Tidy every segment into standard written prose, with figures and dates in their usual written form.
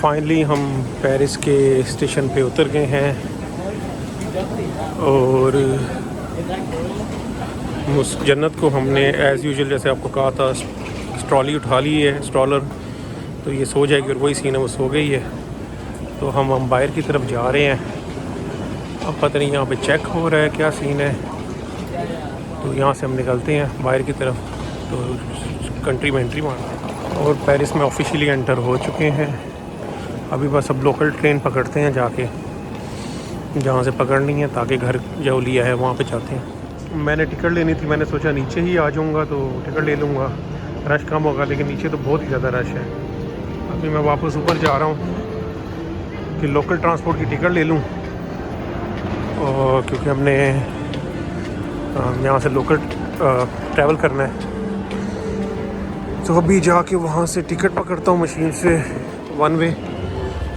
Finally हम Paris के station पे उतर गए हैं और उस जन्नत को हमने एज़ यूजुअल जैसे आपको कहा था ट्रॉली उठा ली है, स्ट्रॉलर, तो ये सो जाएगी और वही सीन है, वो सो गई है। तो हम बाहर की तरफ जा रहे हैं। अब पता नहीं यहाँ पे चेक हो रहा है क्या सीन है, तो यहाँ से हम निकलते हैं बाहर की तरफ, तो कंट्री में एंट्री मारते हैं और पेरिस में ऑफिशियली एंटर हो चुके हैं। अभी बस अब लोकल ट्रेन पकड़ते हैं जाके, जहाँ से पकड़नी है, ताकि घर जो लिया है वहाँ पे जाते हैं। मैंने टिकट लेनी थी, मैंने सोचा नीचे ही आ जाऊँगा तो टिकट ले लूँगा, रश कम होगा, लेकिन नीचे तो बहुत ही ज़्यादा रश है। अभी मैं वापस ऊपर जा रहा हूँ कि लोकल ट्रांसपोर्ट की टिकट ले लूँ, और क्योंकि हमने यहाँ से लोकल ट्रैवल करना है, तो अभी जाके वहाँ से टिकट पकड़ता हूँ मशीन से, वन वे।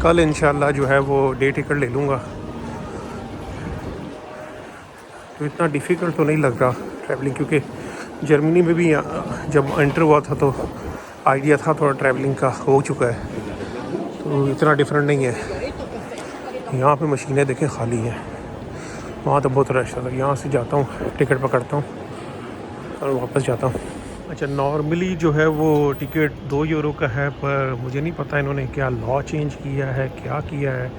कल इंशाल्लाह जो है वो डे टिकट ले लूँगा। तो इतना डिफ़िकल्ट तो नहीं लग रहा ट्रैवलिंग, क्योंकि जर्मनी में भी जब एंटर हुआ था तो आइडिया था थोड़ा ट्रैवलिंग का, हो चुका है, तो इतना डिफरेंट नहीं है। यहाँ पे मशीनें देखें खाली हैं, वहाँ तो बहुत रश था। यहाँ से जाता हूँ, टिकट पकड़ता हूँ और वापस जाता हूँ। अच्छा, नॉर्मली जो है वो टिकट 2 यूरो का है, पर मुझे नहीं पता इन्होंने क्या लॉ चेंज किया है, क्या किया है,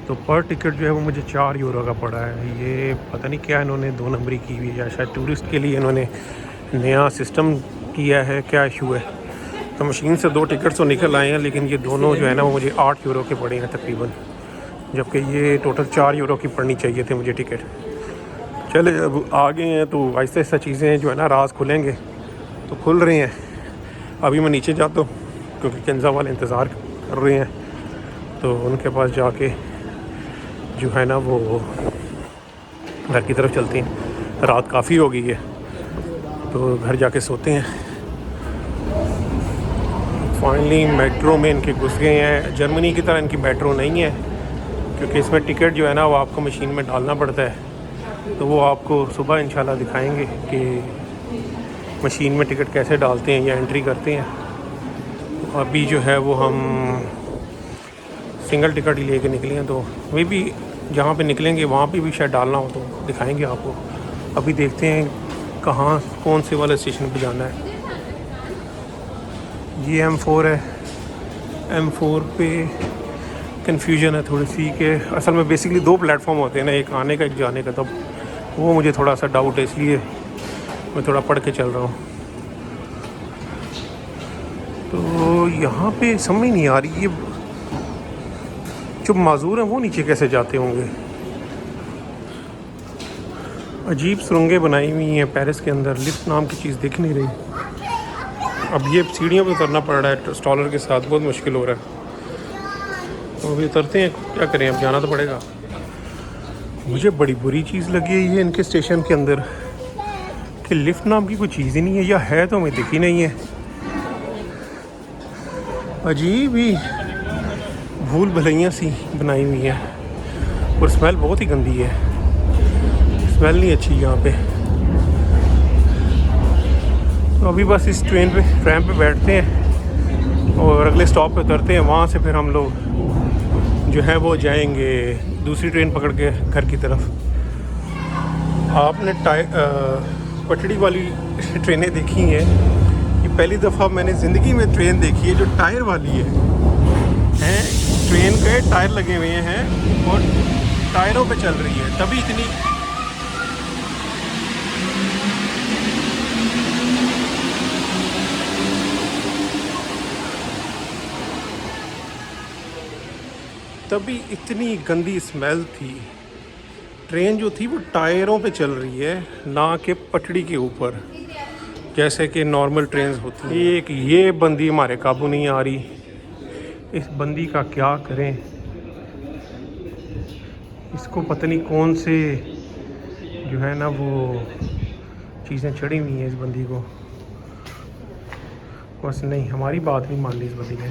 तो पर टिकट जो है वो मुझे 4 यूरो का पड़ा है। ये पता नहीं क्या इन्होंने 2 नंबरी की हुई है, या शायद टूरिस्ट के लिए इन्होंने नया सिस्टम किया है, क्या इशू है। तो मशीन से 2 टिकट तो निकल आए हैं, लेकिन ये दोनों जो है ना वो मुझे 8 यूरो के पड़े हैं तकरीबन, जबकि ये टोटल 4 यूरो की पड़नी चाहिए थे मुझे टिकट। चले अब आ गए हैं तो आहिस्ता आहिस्ता चीज़ें जो है ना राज खुलेंगे, तो खुल रहे हैं। अभी मैं नीचे जाता हूँ क्योंकि केंजा वाले इंतज़ार कर रहे हैं, तो उनके पास जाके जो है ना वो घर की तरफ चलते हैं। रात काफ़ी हो गई है, तो घर जाके सोते हैं। फाइनली मेट्रो में इनके घुस गए हैं। जर्मनी की तरह इनकी मेट्रो नहीं है, क्योंकि इसमें टिकट जो है ना वो आपको मशीन में डालना पड़ता है, तो वो आपको सुबह इंशाल्लाह दिखाएंगे कि मशीन में टिकट कैसे डालते हैं या एंट्री करते हैं। तो अभी जो है वो हम सिंगल टिकट ही लेके निकले हैं, तो वे भी जहाँ पे निकलेंगे वहाँ पे भी शायद डालना हो तो दिखाएंगे आपको। अभी देखते हैं कहाँ कौन से वाले स्टेशन पे जाना है। ये M4 है, M4 पे कन्फ्यूजन है थोड़ी सी, कि असल में बेसिकली 2 प्लेटफॉर्म होते हैं ना, एक आने का एक जाने का, तब वो मुझे थोड़ा सा डाउट है, इसलिए मैं थोड़ा पढ़ के चल रहा हूँ। तो यहाँ पे समझ नहीं आ रही, ये जो माजूर हैं वो नीचे कैसे जाते होंगे। अजीब सुरंगें बनाई हुई हैं पेरिस के अंदर, लिफ्ट नाम की चीज़ दिख नहीं रही। अब ये सीढ़ियों पे उतरना पड़ रहा है स्टॉलर के साथ, बहुत मुश्किल हो रहा है। तो अभी उतरते हैं, क्या करें, अब जाना तो पड़ेगा। मुझे बड़ी बुरी चीज़ लगी है इनके स्टेशन के अंदर कि लिफ्ट नाम की कोई चीज़ ही नहीं है, या है तो हमें दिखी नहीं है। अजीब ही भूल भलैयाँ सी बनाई हुई हैं, और स्मेल बहुत ही गंदी है, स्मेल नहीं अच्छी यहाँ पे। तो अभी बस इस ट्रेन पे बैठते हैं और अगले स्टॉप पे उतरते हैं। वहाँ से फिर हम लोग जो है वो जाएंगे दूसरी ट्रेन पकड़ के घर की तरफ। आपने पटड़ी वाली ट्रेनें देखी हैं, ये पहली दफ़ा मैंने ज़िंदगी में ट्रेन देखी है जो टायर वाली है। ट्रेन के टायर लगे हुए हैं और टायरों पे चल रही है, तभी इतनी गंदी स्मेल थी। ट्रेन जो थी वो टायरों पे चल रही है, ना कि पटड़ी के ऊपर जैसे कि नॉर्मल ट्रेन होती है। एक ये बंदी हमारे काबू नहीं आ रही, इस बंदी का क्या करें। इसको पता नहीं कौन से जो है ना वो चीज़ें चढ़ी हुई हैं इस बंदी को, बस नहीं, हमारी बात नहीं मान ली इस बंदी ने।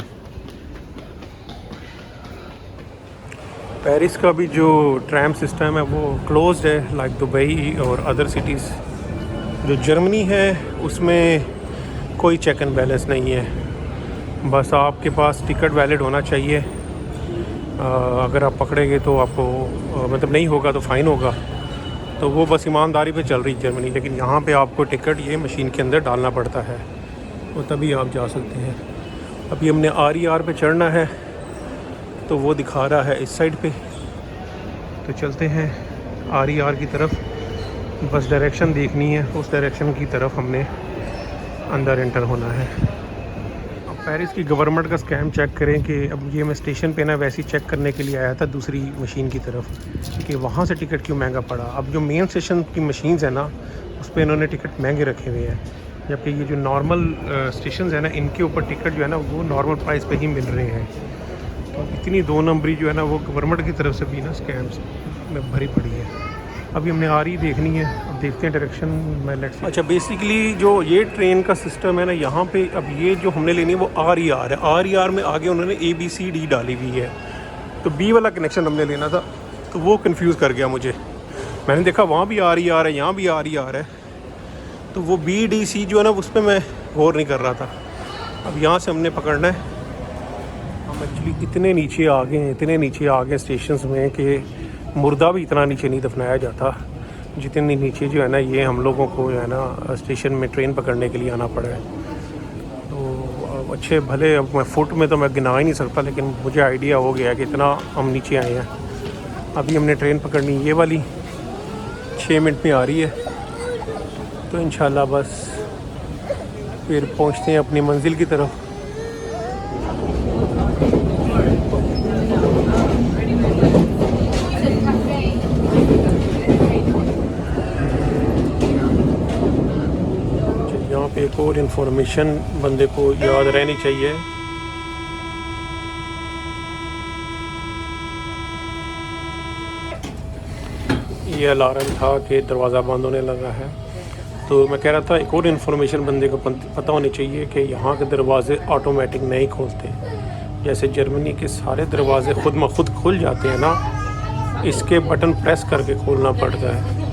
पेरिस का भी जो ट्रैम सिस्टम है वो क्लोज्ड है, लाइक दुबई और अदर सिटीज़। जो जर्मनी है उसमें कोई चेक एंड बैलेंस नहीं है, बस आपके पास टिकट वैलिड होना चाहिए अगर आप पकड़ेंगे तो आपको मतलब नहीं होगा तो फ़ाइन होगा। तो वो बस ईमानदारी पे चल रही जर्मनी। लेकिन यहाँ पे आपको टिकट ये मशीन के अंदर डालना पड़ता है, वो तभी आप जा सकते हैं। अभी हमने RER पे चढ़ना है, तो वो दिखा रहा है इस साइड पे। तो चलते हैं RER की तरफ, बस डायरेक्शन देखनी है, उस डायरेक्शन की तरफ हमने अंदर एंटर होना है। अब पेरिस की गवर्नमेंट का स्कैम चेक करें कि अब ये मैं स्टेशन पे ना वैसे ही चेक करने के लिए आया था दूसरी मशीन की तरफ कि वहाँ से टिकट क्यों महंगा पड़ा। अब जो मेन स्टेशन की मशीन्स है ना, उस पर इन्होंने टिकट महंगे रखे हुए हैं, जबकि ये जो नॉर्मल स्टेशन है ना, इनके ऊपर टिकट जो है ना वो नॉर्मल प्राइस पे ही मिल रहे हैं। तो इतनी 2 नंबरी जो है ना वो गवर्नमेंट की तरफ से भी ना स्कैम्स में भरी पड़ी है। अभी हमने RE देखनी है, अब देखते हैं डायरेक्शन में लेट्स। अच्छा, बेसिकली जो ये ट्रेन का सिस्टम है ना यहाँ पे, अब ये जो हमने लेनी है वो RER है। RER में आगे उन्होंने ABCD डाली हुई है, तो B वाला कनेक्शन हमने लेना था, तो वो कंफ्यूज कर गया मुझे। मैंने देखा वहाँ भी RER है, यहाँ भी RER है, तो वो BDC जो है ना उस पर मैं गौर नहीं कर रहा था। अब यहाँ से हमने पकड़ना है। हम एक्चुअली इतने नीचे आ गए स्टेशंस में कि मुर्दा भी इतना नीचे नहीं दफनाया जाता जितनी नीचे जो है ना ये हम लोगों को जो है ना स्टेशन में ट्रेन पकड़ने के लिए आना पड़ा है। तो अच्छे भले, अब मैं फुट में तो मैं गिना ही नहीं सकता, लेकिन मुझे आइडिया हो गया कि इतना हम नीचे आए हैं। अभी हमने ट्रेन पकड़नी ये वाली 6 मिनट में आ रही है, तो इंशाल्लाह बस फिर पहुंचते हैं अपनी मंजिल की तरफ। यहाँ पे एक और इन्फॉर्मेशन बंदे को याद रहनी चाहिए। ये अलार्म था कि दरवाज़ा बंद होने लगा है, तो मैं कह रहा था एक और इन्फॉर्मेशन बंदे को पता होनी चाहिए कि यहाँ के दरवाज़े ऑटोमेटिक नहीं खोलते। जैसे जर्मनी के सारे दरवाज़े खुद ब खुद खुल जाते हैं ना, इसके बटन प्रेस करके खोलना पड़ता है।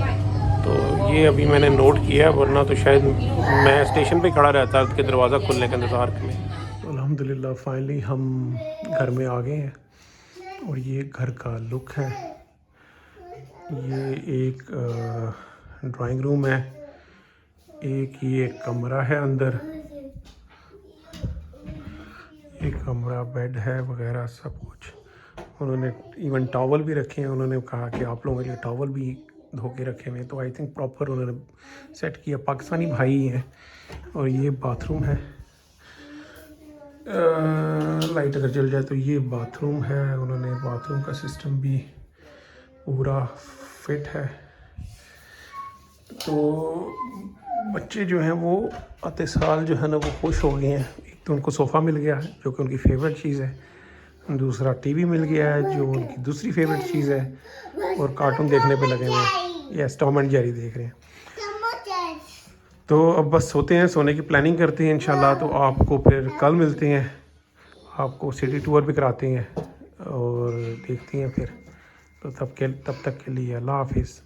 तो ये अभी मैंने नोट किया है, वरना तो शायद मैं स्टेशन पे खड़ा रहता कि दरवाज़ा खुलने के इंतज़ार में। तो अल्हम्दुलिल्लाह फाइनली हम घर में आ गए हैं, और ये घर का लुक है। ये एक ड्राइंग रूम है, एक ये कमरा है, अंदर एक कमरा, बेड है वगैरह सब कुछ। उन्होंने इवन टॉवल भी रखे हैं, उन्होंने कहा कि आप लोगों के लिए टॉवल भी धो के रखे हुए हैं, तो आई थिंक प्रॉपर उन्होंने सेट किया, पाकिस्तानी भाई ही हैं। और ये बाथरूम है, लाइट अगर जल जाए तो ये बाथरूम है। उन्होंने बाथरूम का सिस्टम भी पूरा फिट है। तो बच्चे जो हैं वो आते साल जो है ना वो खुश हो गए हैं। एक तो उनको सोफ़ा मिल गया है जो कि उनकी फेवरेट चीज़ है, दूसरा टीवी मिल गया है जो उनकी दूसरी फेवरेट चीज़ है, और कार्टून देखने पे लगे हुए हैं। यस, टॉम एंड जेरी देख रहे हैं। तो अब बस सोते हैं, सोने की प्लानिंग करते हैं इंशाल्लाह। तो आपको फिर कल मिलते हैं, आपको सिटी टूर भी कराते हैं और देखते हैं फिर। तो तब तक के लिए अल्लाह हाफिज़।